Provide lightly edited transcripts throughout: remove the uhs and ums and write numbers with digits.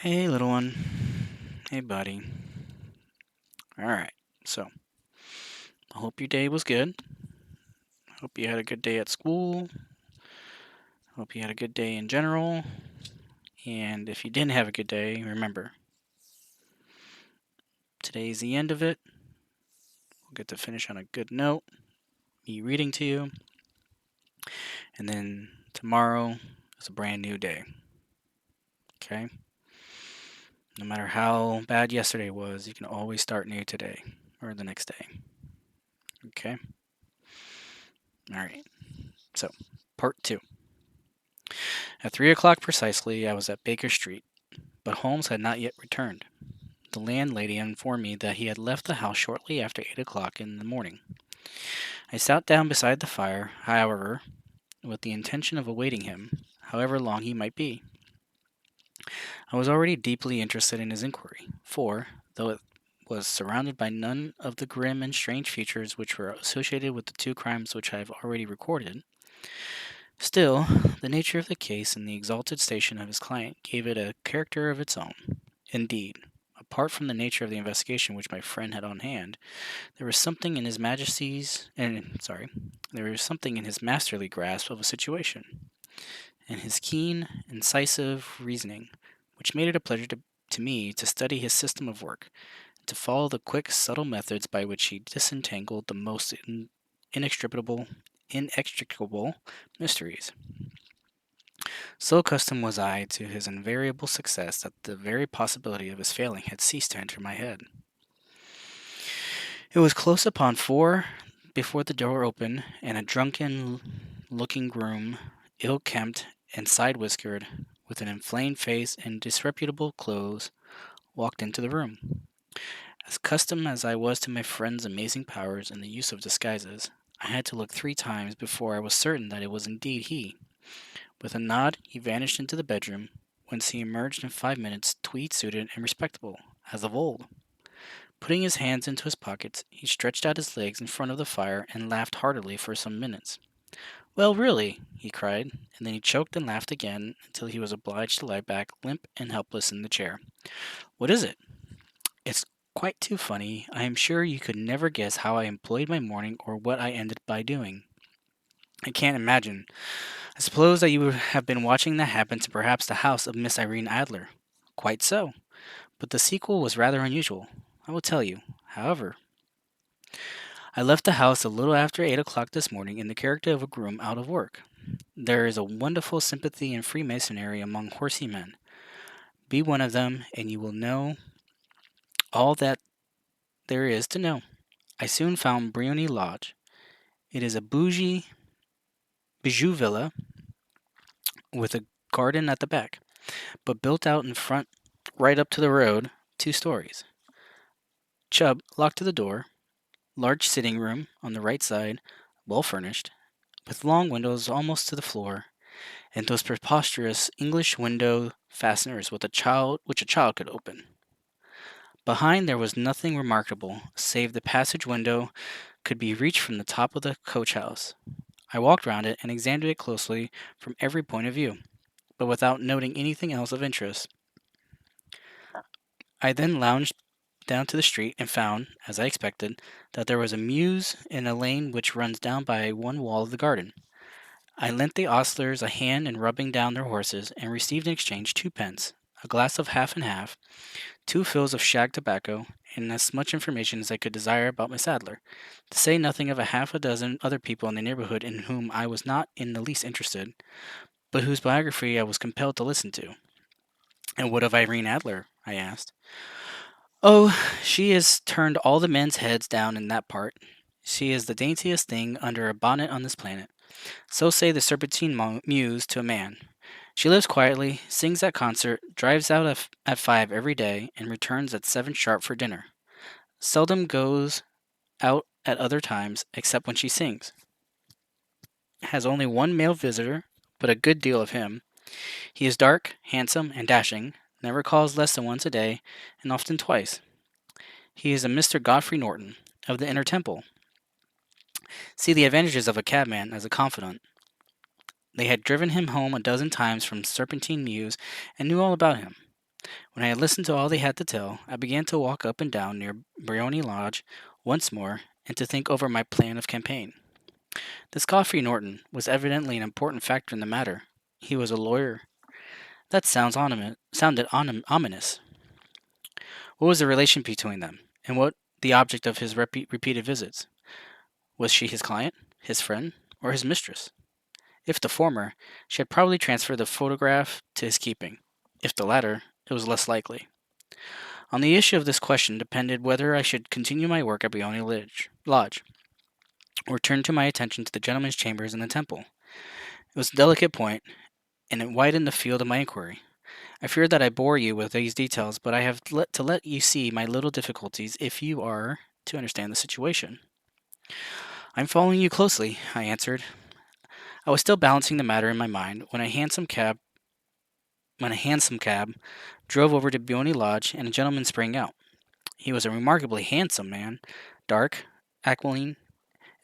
Hey, little one. Hey, buddy. All right. So, I hope your day was good. Hope you had a good day at school. Hope you had a good day in general. And if you didn't have a good day, remember, today's the end of it. We'll get to finish on a good note, me reading to you. And then tomorrow is a brand new day. Okay? No matter how bad yesterday was, you can always start new today or the next day. Okay? All right. So, part two. At 3 o'clock precisely, I was at Baker Street, but Holmes had not yet returned. The landlady informed me that he had left the house shortly after 8 o'clock in the morning. I sat down beside the fire, however, with the intention of awaiting him, however long he might be. I was already deeply interested in his inquiry, for, though it was surrounded by none of the grim and strange features which were associated with the two crimes which I have already recorded, still, the nature of the case and the exalted station of his client gave it a character of its own. Indeed, apart from the nature of the investigation which my friend had on hand, there was something in his there was something in his masterly grasp of a situation, and his keen, incisive reasoning, which made it a pleasure to me to study his system of work, and to follow the quick, subtle methods by which he disentangled the most inextricable mysteries. So accustomed was I to his invariable success that the very possibility of his failing had ceased to enter my head. It was close upon 4 before the door opened, and a drunken-looking groom, ill-kempt and side-whiskered, with an inflamed face and disreputable clothes, walked into the room. As accustomed as I was to my friend's amazing powers in the use of disguises, I had to look 3 times before I was certain that it was indeed he. With a nod, he vanished into the bedroom, whence he emerged in 5 minutes, tweed-suited and respectable, as of old. Putting his hands into his pockets, he stretched out his legs in front of the fire and laughed heartily for some minutes. "Well, really," he cried, and then he choked and laughed again until he was obliged to lie back limp and helpless in the chair. "What is it?" "It's quite too funny. I am sure you could never guess how I employed my morning or what I ended by doing." "I can't imagine. I suppose that you would have been watching that happen to perhaps the house of Miss Irene Adler." "Quite so. But the sequel was rather unusual. I will tell you. However, I left the house a little after 8 o'clock this morning in the character of a groom out of work. There is a wonderful sympathy in Freemasonry among horsey men. Be one of them, and you will know all that there is to know. I soon found Briony Lodge. It is a bijou villa with a garden at the back, but built out in front right up to the road, 2 stories. Chubb locked to the door, large sitting room on the right side, well furnished, with long windows almost to the floor, and those preposterous English window fasteners which a child could open. Behind there was nothing remarkable, save the passage window could be reached from the top of the coach house. I walked round it and examined it closely from every point of view, but without noting anything else of interest. I then lounged down to the street and found, as I expected, that there was a mews in a lane which runs down by one wall of the garden. I lent the ostlers a hand in rubbing down their horses, and received in exchange 2 pence, a glass of half and half, 2 fills of shag tobacco, and as much information as I could desire about Miss Adler, to say nothing of a half a dozen other people in the neighborhood in whom I was not in the least interested, but whose biography I was compelled to listen to. "And what of Irene Adler?" I asked. "Oh, she has turned all the men's heads down in that part. She is the daintiest thing under a bonnet on this planet. So say the Serpentine Muse to a man. She lives quietly, sings at concert, drives out at 5 every day, and returns at 7 sharp for dinner. Seldom goes out at other times, except when she sings. Has only one male visitor, but a good deal of him. He is dark, handsome, and dashing, never calls less than once a day, and often twice. He is a Mr. Godfrey Norton, of the Inner Temple. See the advantages of a cabman as a confidant. They had driven him home a dozen times from Serpentine Mews, and knew all about him. When I had listened to all they had to tell, I began to walk up and down near Briony Lodge once more and to think over my plan of campaign. This Godfrey Norton was evidently an important factor in the matter. He was a lawyer. That sounded ominous. What was the relation between them, and what the object of his repeated visits? Was she his client, his friend, or his mistress? If the former, she had probably transferred the photograph to his keeping. If the latter, it was less likely. On the issue of this question depended whether I should continue my work at Briony Lodge, or turn to my attention to the gentlemen's chambers in the temple. It was a delicate point, and it widened the field of my inquiry. I fear that I bore you with these details, but I have to let you see my little difficulties if you are to understand the situation. I'm following you closely, I answered. I was still balancing the matter in my mind when a hansom cab drove over to Briony Lodge and a gentleman sprang out. He was a remarkably handsome man, dark, aquiline,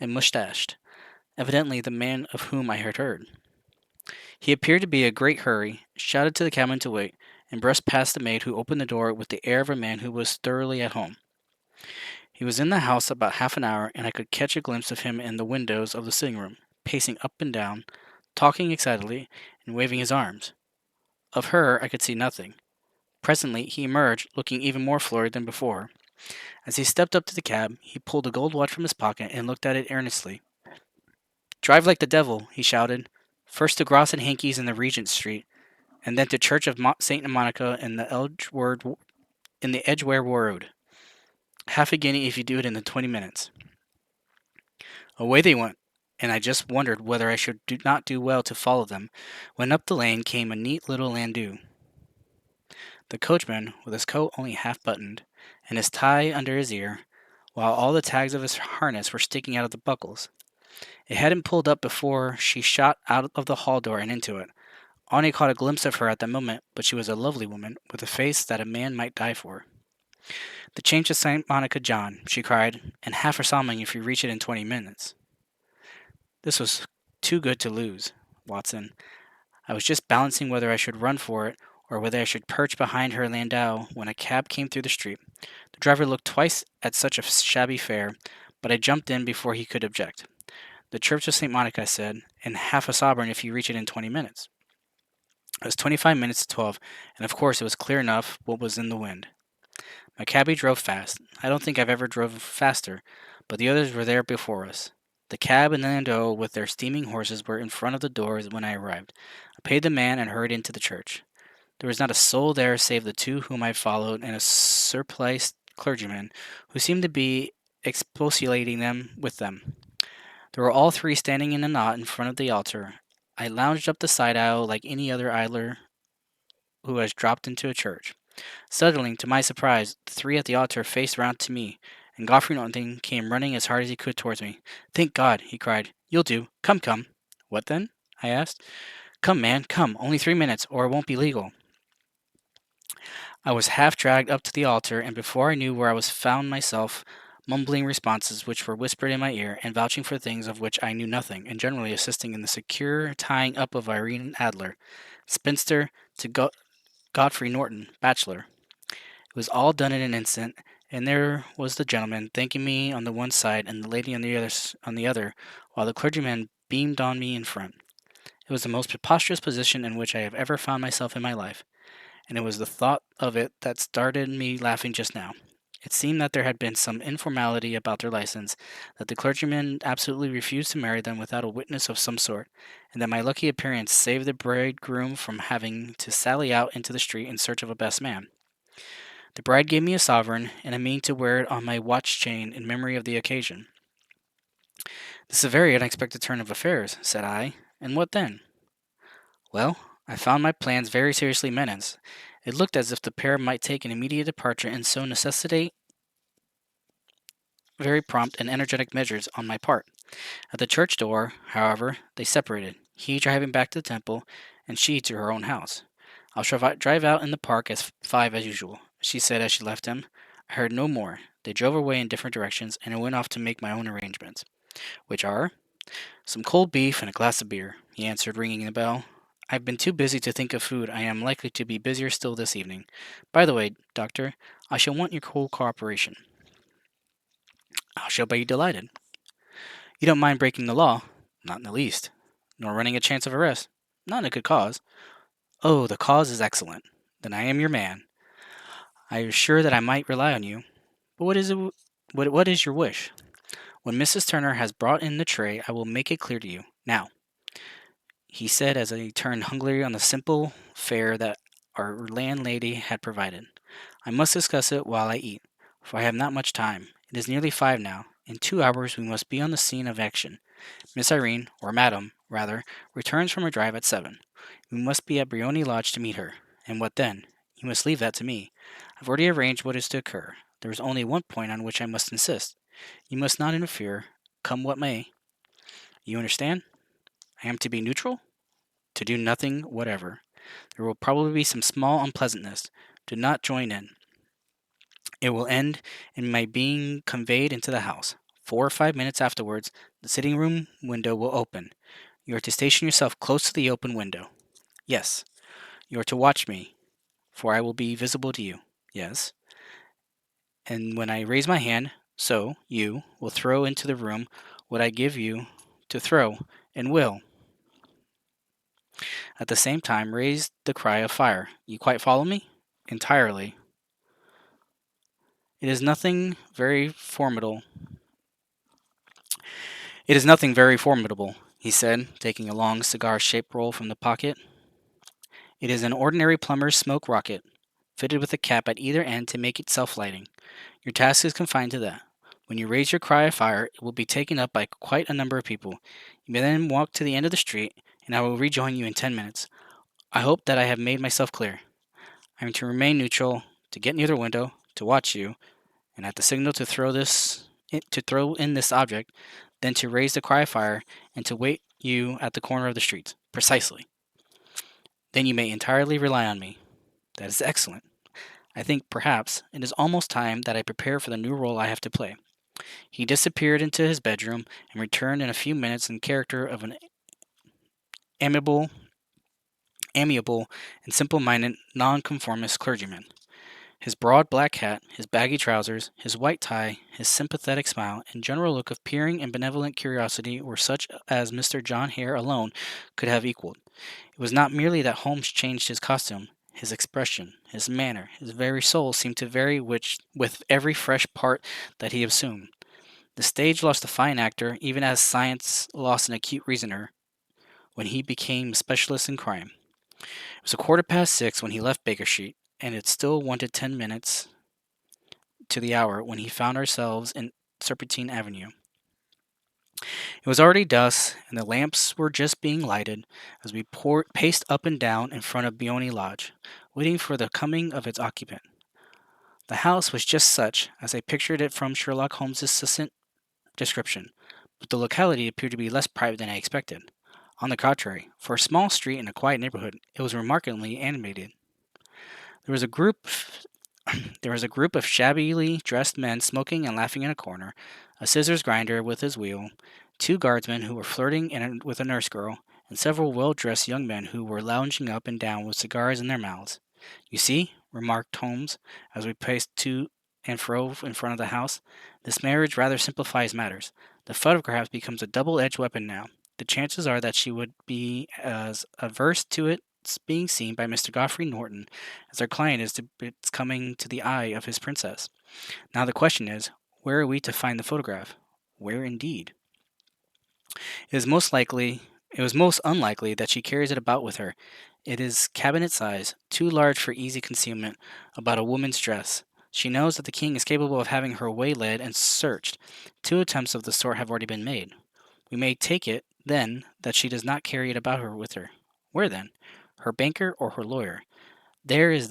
and mustached, evidently the man of whom I had heard. He appeared to be in a great hurry, shouted to the cabman to wait, and brushed past the maid who opened the door with the air of a man who was thoroughly at home. He was in the house about half an hour, and I could catch a glimpse of him in the windows of the sitting room, pacing up and down, talking excitedly, and waving his arms. Of her I could see nothing. Presently he emerged, looking even more flurried than before. As he stepped up to the cab, he pulled a gold watch from his pocket and looked at it earnestly. "Drive like the devil," he shouted. "First to Gross and Hankey's in the Regent Street, and then to Church of St. Monica in the Edgware Road. Half a guinea if you do it in the 20 minutes." Away they went, and I just wondered whether I should not do well to follow them, when up the lane came a neat little landau. The coachman, with his coat only half buttoned, and his tie under his ear, while all the tags of his harness were sticking out of the buckles. It hadn't pulled up before she shot out of the hall door and into it. Arnie caught a glimpse of her at that moment, but she was a lovely woman, with a face that a man might die for. "The change to St. Monica, John," she cried, "and half a sovereign if you reach it in 20 minutes." This was too good to lose, Watson. I was just balancing whether I should run for it, or whether I should perch behind her landau when a cab came through the street. The driver looked twice at such a shabby fare, but I jumped in before he could object. "The Church of St. Monica," I said, "and half a sovereign if you reach it in 20 minutes." It was 25 minutes to 12, and of course it was clear enough what was in the wind. My cabby drove fast. I don't think I've ever drove faster, but the others were there before us. The cab and the landau with their steaming horses were in front of the doors when I arrived. I paid the man and hurried into the church. There was not a soul there save the two whom I followed and a surpliced clergyman, who seemed to be expostulating with them. There were all three standing in a knot in front of the altar. I lounged up the side aisle like any other idler who has dropped into a church. Suddenly, to my surprise, the three at the altar faced round to me, and Godfrey Norton came running as hard as he could towards me. "Thank God!" he cried. "You'll do. Come, come." "What then?" I asked. "Come, man, come. Only 3 minutes, or it won't be legal." I was half dragged up to the altar, and before I knew where I was found myself mumbling responses which were whispered in my ear, and vouching for things of which I knew nothing, and generally assisting in the secure tying up of Irene Adler, spinster, to Godfrey Norton, bachelor. It was all done in an instant, and there was the gentleman thanking me on the one side and the lady on the other, while the clergyman beamed on me in front. It was the most preposterous position in which I have ever found myself in my life, and it was the thought of it that started me laughing just now. It seemed that there had been some informality about their license, that the clergyman absolutely refused to marry them without a witness of some sort, and that my lucky appearance saved the bridegroom from having to sally out into the street in search of a best man. The bride gave me a sovereign, and I mean to wear it on my watch chain in memory of the occasion. "This is a very unexpected turn of affairs," said I. "And what then?" "Well, I found my plans very seriously menaced. It looked as if the pair might take an immediate departure and so necessitate very prompt and energetic measures on my part. At the church door, however, they separated, he driving back to the temple, and she to her own house. "I'll drive out in the park at 5 as usual," she said as she left him. I heard no more. They drove away in different directions, and I went off to make my own arrangements. "Which are?" "Some cold beef and a glass of beer," he answered, ringing the bell. I've been too busy to think of food. I am likely to be busier still this evening. By the way, Doctor, I shall want your whole cooperation. I shall be delighted. You don't mind breaking the law? Not in the least. Nor running a chance of arrest? Not in a good cause. Oh, the cause is excellent. Then I am your man. I was sure that I might rely on you. But what is your wish? When Mrs. Turner has brought in the tray, I will make it clear to you. Now, he said as he turned hungrily on the simple fare that our landlady had provided. I must discuss it while I eat, for I have not much time. It is nearly 5 now. In 2 hours we must be on the scene of action. Miss Irene, or Madam, rather, returns from her drive at 7. We must be at Briony Lodge to meet her. And what then? You must leave that to me. I've already arranged what is to occur. There is only one point on which I must insist. You must not interfere, come what may. You understand? I am to be neutral? To do nothing whatever. There will probably be some small unpleasantness. Do not join in. It will end in my being conveyed into the house. 4 or 5 minutes afterwards, the sitting room window will open. You are to station yourself close to the open window. Yes. You are to watch me, for I will be visible to you. Yes. And when I raise my hand, so, you will throw into the room what I give you to throw, and will, at the same time, raise the cry of fire. You quite follow me? Entirely. It is nothing very formidable. It is nothing very formidable, he said, taking a long cigar-shaped roll from the pocket. It is an ordinary plumber's smoke rocket, fitted with a cap at either end to make it self-lighting. Your task is confined to that. When you raise your cry of fire, it will be taken up by quite a number of people. You may then walk to the end of the street, and I will rejoin you in 10 minutes. I hope that I have made myself clear. I am to remain neutral, to get near the window, to watch you, and at the signal to throw in this object, then to raise the cry of fire, and to wait you at the corner of the street. Precisely. Then you may entirely rely on me. That is excellent. I think, perhaps, it is almost time that I prepare for the new role I have to play. He disappeared into his bedroom and returned in a few minutes in character of an amiable, and simple-minded nonconformist clergyman. His broad black hat, his baggy trousers, his white tie, his sympathetic smile, and general look of peering and benevolent curiosity were such as Mr. John Hare alone could have equaled. It was not merely that Holmes changed his costume. His expression, his manner, his very soul seemed to vary with every fresh part that he assumed. The stage lost a fine actor, even as science lost an acute reasoner, when he became a specialist in crime. It was 6:15 when he left Baker Street, and it still wanted 10 minutes to the hour when he found ourselves in Serpentine Avenue. It was already dusk, and the lamps were just being lighted as we paced up and down in front of Briony Lodge, waiting for the coming of its occupant. The house was just such as I pictured it from Sherlock Holmes's succinct description, but the locality appeared to be less private than I expected. On the contrary, for a small street in a quiet neighborhood, it was remarkably animated. There was a group There was a group of shabbily dressed men smoking and laughing in a corner, a scissors grinder with his wheel, 2 guardsmen who were flirting with a nurse girl, and several well-dressed young men who were lounging up and down with cigars in their mouths. You see, remarked Holmes, as we paced to and fro in front of the house, this marriage rather simplifies matters. The photograph becomes a double-edged weapon now. The chances are that she would be as averse to its being seen by Mr. Godfrey Norton as our client is to its coming to the eye of his princess. Now the question is, where are we to find the photograph? Where indeed? It is most likely it was most unlikely that she carries it about with her. It is cabinet size, too large for easy concealment, about a woman's dress. She knows that the king is capable of having her waylaid and searched. 2 attempts of the sort have already been made. We may take it, then, that she does not carry it about her with her. Where then? Her banker or her lawyer? There is